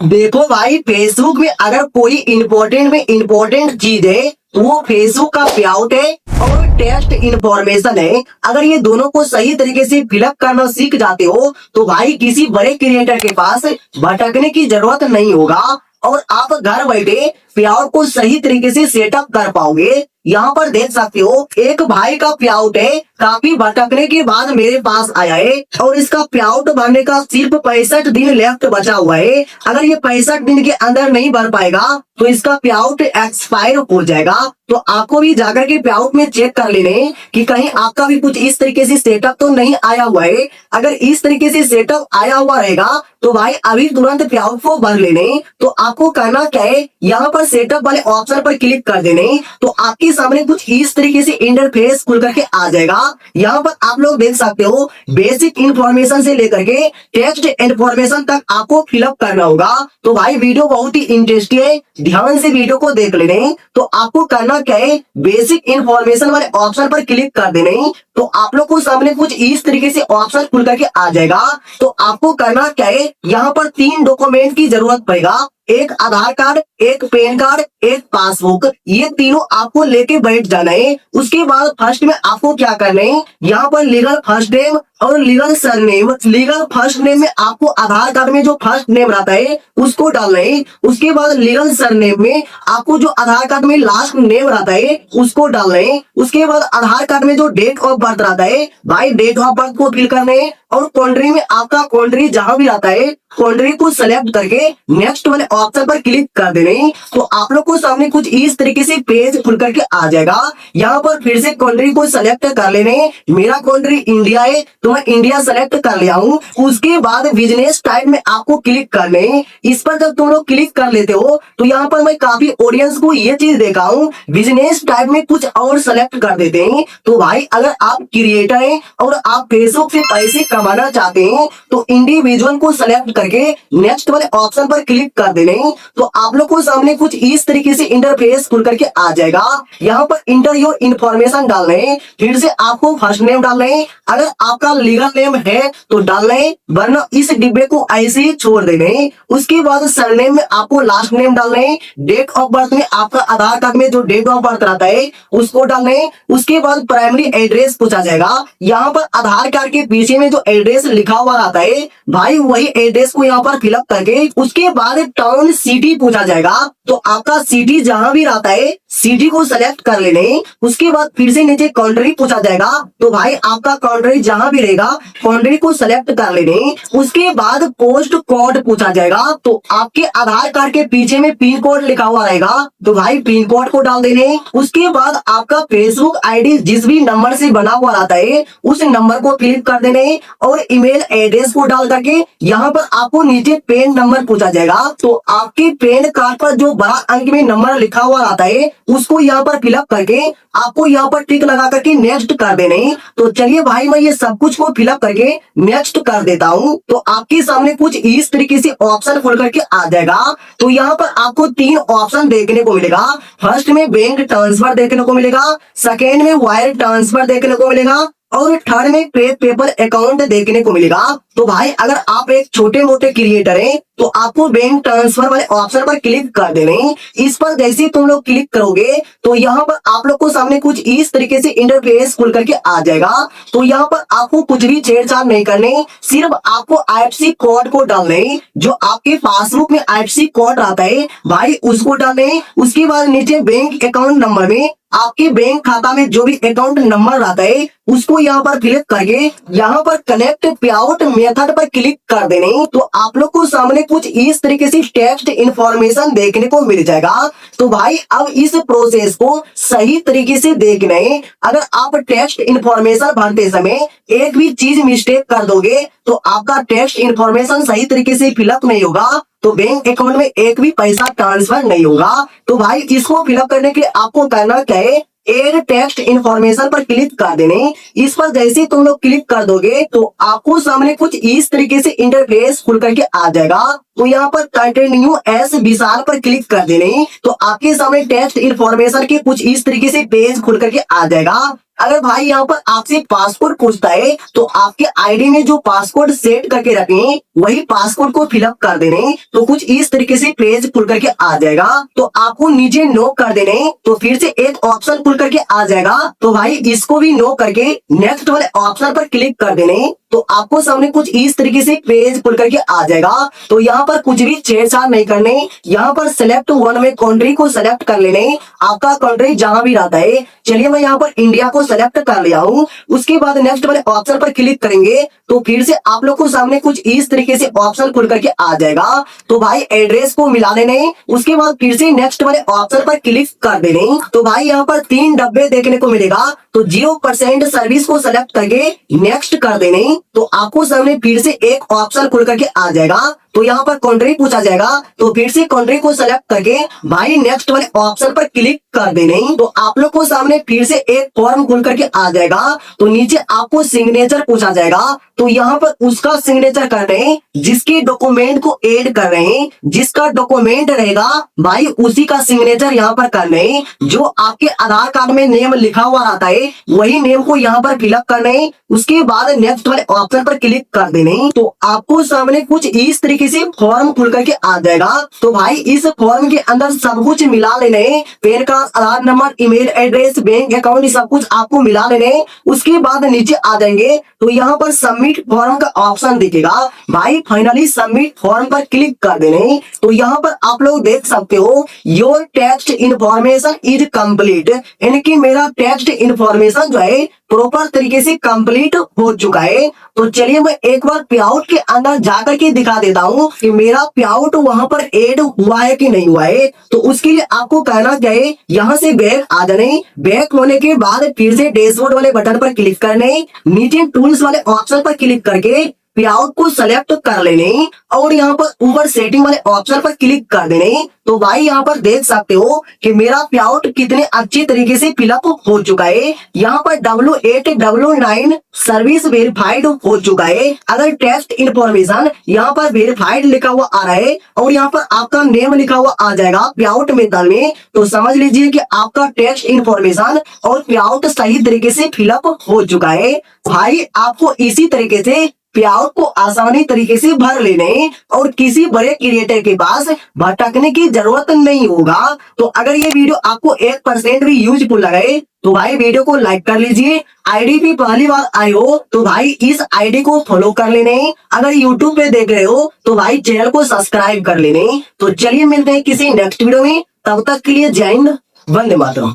देखो भाई, फेसबुक में अगर कोई इम्पोर्टेंट चीज है तो वो फेसबुक का पेआउट है और टेक्स्ट इन्फॉर्मेशन है। अगर ये दोनों को सही तरीके से फिलअप करना सीख जाते हो तो भाई किसी बड़े क्रिएटर के पास भटकने की जरूरत नहीं होगा और आप घर बैठे पेआउट को सही तरीके से सेटअप कर पाओगे। यहाँ पर देख सकते हो एक भाई का पेआउट है, काफी भटकने के बाद मेरे पास आया है और इसका पेआउट भरने का सिर्फ 65 दिन लेफ्ट बचा हुआ है। अगर ये 65 दिन के अंदर नहीं भर पाएगा तो इसका पेआउट एक्सपायर हो जाएगा। तो आपको भी जाकर के पेआउट में चेक कर लेने कि कहीं आपका भी कुछ इस तरीके से सेटअप तो नहीं आया हुआ है। अगर इस तरीके से सेटअप आया हुआ रहेगा तो भाई अभी तुरंत पेआउट को भर लेने। तो आपको करना क्या है, यहाँ पर सेटअप वाले ऑप्शन पर क्लिक कर देने तो आपके सामने कुछ इस तरीके से इंटरफेस खुल करके आ जाएगा। यहाँ पर आप लोग देख सकते हो बेसिक इंफॉर्मेशन से लेकर के टेक्स्ट इन्फॉर्मेशन तक आपको फिलअप करना होगा। तो भाई वीडियो बहुत ही इंटरेस्टिंग है, ध्यान से वीडियो को देख लेने। तो आपको करना क्या है, बेसिक इंफॉर्मेशन वाले ऑप्शन पर क्लिक कर देने तो आप लोग को सामने कुछ इस तरीके से ऑप्शन खुल करके आ जाएगा। तो आपको करना क्या है, यहाँ पर 3 डॉक्यूमेंट की जरूरत पड़ेगा, एक आधार कार्ड, एक पैन कार्ड, एक पासबुक। ये तीनों आपको लेके बैठ जाना है। उसके बाद फर्स्ट में आपको क्या करना है, यहाँ पर लीगल फर्स्ट नेम और legal surname. Legal first name में आपको आधार कार्ड में जो फर्स्ट नेम रहता है उसको डालना है। उसके बाद लीगल सरनेम में आपको जो आधार कार्ड में लास्ट नेम रहता है उसको डालना है। उसके बाद आधार कार्ड में जो डेट ऑफ बर्थ रहता है भाई डेट ऑफ बर्थ को फिल करना है और कंट्री में आपका कंट्री जहां भी रहता है कंट्री को सेलेक्ट करके नेक्स्ट वाले ऑप्शन पर क्लिक कर देने। तो आप लोग को सामने कुछ इस तरीके से पेज खुल करके आ जाएगा। यहाँ पर फिर से कंट्री को सेलेक्ट कर लेने, मेरा कंट्री इंडिया है तो मैं इंडिया सेलेक्ट कर लिया हूँ। उसके बाद बिजनेस टाइप में आपको क्लिक करने। इस पर जब तुम लोग क्लिक कर लेते हो तो यहाँ पर मैं काफी ऑडियंस को ये चीज देखा हूँ, बिजनेस टाइप में कुछ और सेलेक्ट कर देते हैं। तो भाई अगर आप क्रिएटर हैं और आप फेसबुक से पैसे कमाना चाहते हैं तो इंडिविजुअल को सेलेक्ट करके नेक्स्ट वाले ऑप्शन पर क्लिक कर देने। तो आप लोग को सामने कुछ इस तरीके से इंटरफेस खुल करके आ जाएगा। यहाँ पर इंटर योर इन्फॉर्मेशन डालना है, फिर से आपको फर्स्ट नेम डालना है, अगर आपका लीगल नेम है तो डालना है वरना इस डिब्बे को ऐसे ही छोड़ देने। उसके बाद सरनेम में आपको लास्ट नेम डालना है, डेट ऑफ बर्थ में आपका आधार कार्ड में जो डेट ऑफ बर्थ रहता है उसको डालना है। उसके बाद प्राइमरी एड्रेस पूछा जाएगा, यहाँ पर आधार कार्ड के पीछे में जो एड्रेस लिखा हुआ रहता है भाई वही एड्रेस को यहाँ पर फिलअप करके उसके बाद टाउन सिटी पूछा जाएगा। तो आपका सिटी जहां भी रहता है सिटी को सेलेक्ट कर लेने। उसके बाद फिर से नीचे कंट्री पूछा जाएगा तो भाई आपका कंट्री जहां भी रहेगा कंट्री को सेलेक्ट कर लेने। उसके बाद पोस्ट कोड पूछा जाएगा तो आपके आधार कार्ड के पीछे में पिन कोड लिखा हुआ रहेगा तो भाई पिन कोड को डाल देने। उसके बाद आपका फेसबुक आईडी जिस भी नंबर से बना हुआ रहता है उस नंबर को क्लिक कर देने और ईमेल एड्रेस को डाल करके यहाँ पर आपको नीचे पेन नंबर पूछा जाएगा तो आपके पेन कार्ड पर जो बड़ा अंक में नंबर लिखा हुआ रहता है उसको यहाँ पर फिलअप करके आपको यहाँ पर टिक लगा करके नेक्स्ट कर देने। तो चलिए भाई मैं ये सब कुछ को फिलअप करके नेक्स्ट कर देता हूँ। तो आपके सामने कुछ इस तरीके से ऑप्शन खोल करके आ जाएगा। तो यहाँ पर आपको 3 ऑप्शन देखने को मिलेगा। फर्स्ट में बैंक ट्रांसफर देखने को मिलेगा, सेकेंड में वायर ट्रांसफर देखने को मिलेगा और थर्ड में पेपर अकाउंट देखने को मिलेगा। तो भाई अगर आप एक छोटे मोटे क्रिएटर हैं तो आपको बैंक ट्रांसफर वाले ऑप्शन पर क्लिक कर देने। इस पर जैसे तुम लोग क्लिक करोगे तो यहाँ पर आप लोग को सामने कुछ इस तरीके से इंटरफेस खुल करके आ जाएगा। तो यहाँ पर आपको कुछ भी छेड़छाड़ नहीं करनी, सिर्फ आपको IFSC कोड को डालने। जो आपके पासबुक में IFSC कोड आता है भाई उसको डालने। उसके बाद नीचे बैंक अकाउंट नंबर में आपके बैंक खाता में जो भी अकाउंट नंबर रहता है उसको यहाँ पर फिलअप करके यहाँ पर कनेक्ट पेआउट मेथड पर क्लिक कर देने। तो आप लोग को सामने कुछ इस तरीके से टेक्स्ट इन्फॉर्मेशन देखने को मिल जाएगा। तो भाई अब इस प्रोसेस को सही तरीके से देखना है। अगर आप टेक्स्ट इन्फॉर्मेशन भरते समय एक भी चीज मिस्टेक कर दोगे तो आपका टेक्स्ट इन्फॉर्मेशन सही तरीके से फिलअप नहीं होगा तो बैंक अकाउंट में एक भी पैसा ट्रांसफर नहीं होगा। तो भाई इसको फिलअप करने के लिए आपको करना क्या है, एड टेक्स्ट इन्फॉर्मेशन पर क्लिक कर देने। इस पर जैसे तुम लोग क्लिक कर दोगे तो आपको सामने कुछ इस तरीके से इंटरफेस खुल करके आ जाएगा। तो यहाँ पर कंटिन्यू एस विशाल पर क्लिक कर देने। तो आपके सामने टेक्स्ट इन्फॉर्मेशन के कुछ इस तरीके से पेज खुल करके आ जाएगा। अगर भाई यहाँ पर आपसे पासवर्ड पूछता है तो आपके आईडी में जो पासवर्ड सेट करके रखें वही पासवर्ड को फिलअप कर देने। तो कुछ इस तरीके से पेज खुल करके आ जाएगा। तो आपको नीचे नो कर देने, तो फिर से एक ऑप्शन खुल करके आ जाएगा। तो भाई इसको भी नो करके नेक्स्ट वाले ऑप्शन पर क्लिक कर देने। तो आपको सामने कुछ इस तरीके से पेज खुल करके आ जाएगा। तो यहाँ पर कुछ भी छेड़छाड़ नहीं करने, यहाँ पर सिलेक्ट वन में कंट्री को सिलेक्ट कर लेने, आपका कंट्री जहां भी रहता है। चलिए मैं यहाँ पर इंडिया को सिलेक्ट कर लिया हूँ। उसके बाद नेक्स्ट वाले ऑप्शन पर क्लिक करेंगे तो फिर से आप लोग को सामने कुछ इस तरीके से ऑप्शन खुल करके आ जाएगा। तो भाई एड्रेस को मिला लेने, उसके बाद फिर से नेक्स्ट वाले ऑप्शन पर क्लिक कर देने। तो भाई यहाँ पर 3 डब्बे देखने को मिलेगा। तो 0% सर्विस को सिलेक्ट करके नेक्स्ट कर देने। तो आपको सामने फिर से एक ऑप्शन खुल करके आ जाएगा। तो यहाँ पर कंट्री पूछा जाएगा, तो फिर से कंट्री को सिलेक्ट करके भाई नेक्स्ट वाले ऑप्शन पर क्लिक कर देने। तो आप लोग को सामने फिर से एक फॉर्म खुल करके आ जाएगा। तो नीचे आपको सिग्नेचर पूछा जाएगा। तो यहाँ पर उसका सिग्नेचर कर रहे हैं जिसके डॉक्यूमेंट को ऐड कर रहे हैं, जिसका डॉक्यूमेंट रहेगा भाई उसी का सिग्नेचर यहाँ पर कर रहे हैं। जो आपके आधार कार्ड में नेम लिखा हुआ रहता है वही नेम को यहाँ पर फिलअप करना है। उसके बाद नेक्स्ट वाले ऑप्शन पर क्लिक कर देने। तो आपको सामने कुछ इस तरीके से फॉर्म खुल करके आ जाएगा। तो भाई इस फॉर्म के अंदर सब कुछ मिला लेने, PAN card, Aadhaar number, email address, bank account, सब कुछ आपको मिला लेने। उसके बाद नीचे आ जाएंगे तो यहाँ पर सबमिट फॉर्म का ऑप्शन दिखेगा। भाई फाइनली सबमिट फॉर्म पर क्लिक कर देने। तो यहाँ पर आप लोग देख सकते हो your text information is complete, यानी कि मेरा टेक्स्ट इन्फॉर्मेशन जो है प्रॉपर तरीके से कंप्लीट हो चुका है। तो चलिए मैं एक बार पेआउट के अंदर जाकर के दिखा देता हूँ कि मेरा पेआउट वहां पर ऐड हुआ है कि नहीं हुआ है। तो उसके लिए आपको कहना चाहिए यहाँ से बैक आ जाने। बैक होने के बाद फिर से डैशबोर्ड वाले बटन पर क्लिक करने, नीचे टूल्स वाले ऑप्शन पर क्लिक करके पेआउट को सेलेक्ट कर लेने और यहाँ पर ऊपर सेटिंग वाले ऑप्शन पर क्लिक कर देने। तो भाई यहाँ पर देख सकते हो कि मेरा पेआउट कितने अच्छे तरीके से फिलअप हो चुका है। यहाँ पर W8W9 सर्विस वेरीफाइड हो चुका है। अगर टेस्ट इन्फॉर्मेशन यहाँ पर वेरीफाइड लिखा हुआ आ रहा है और यहाँ पर आपका नेम लिखा हुआ आ जाएगा पेआउट मेथड में, तो समझ लीजिए कि आपका टेस्ट इन्फॉर्मेशन और पेआउट सही तरीके से फिलअप हो चुका है। भाई आपको इसी तरीके से पेआउट को आसानी तरीके से भर लेने और किसी बड़े क्रिएटर के पास भटकने की जरूरत नहीं होगा। तो अगर ये वीडियो आपको 1% भी यूजफुल लगे तो भाई वीडियो को लाइक कर लीजिए। आईडी पे पहली बार आए हो तो भाई इस आईडी को फॉलो कर लेने। अगर यूट्यूब पे देख रहे हो तो भाई चैनल को सब्सक्राइब कर लेने। तो चलिए मिलते हैं किसी नेक्स्ट वीडियो में, तब तक के लिए जय हिंद, वंदे मातरम।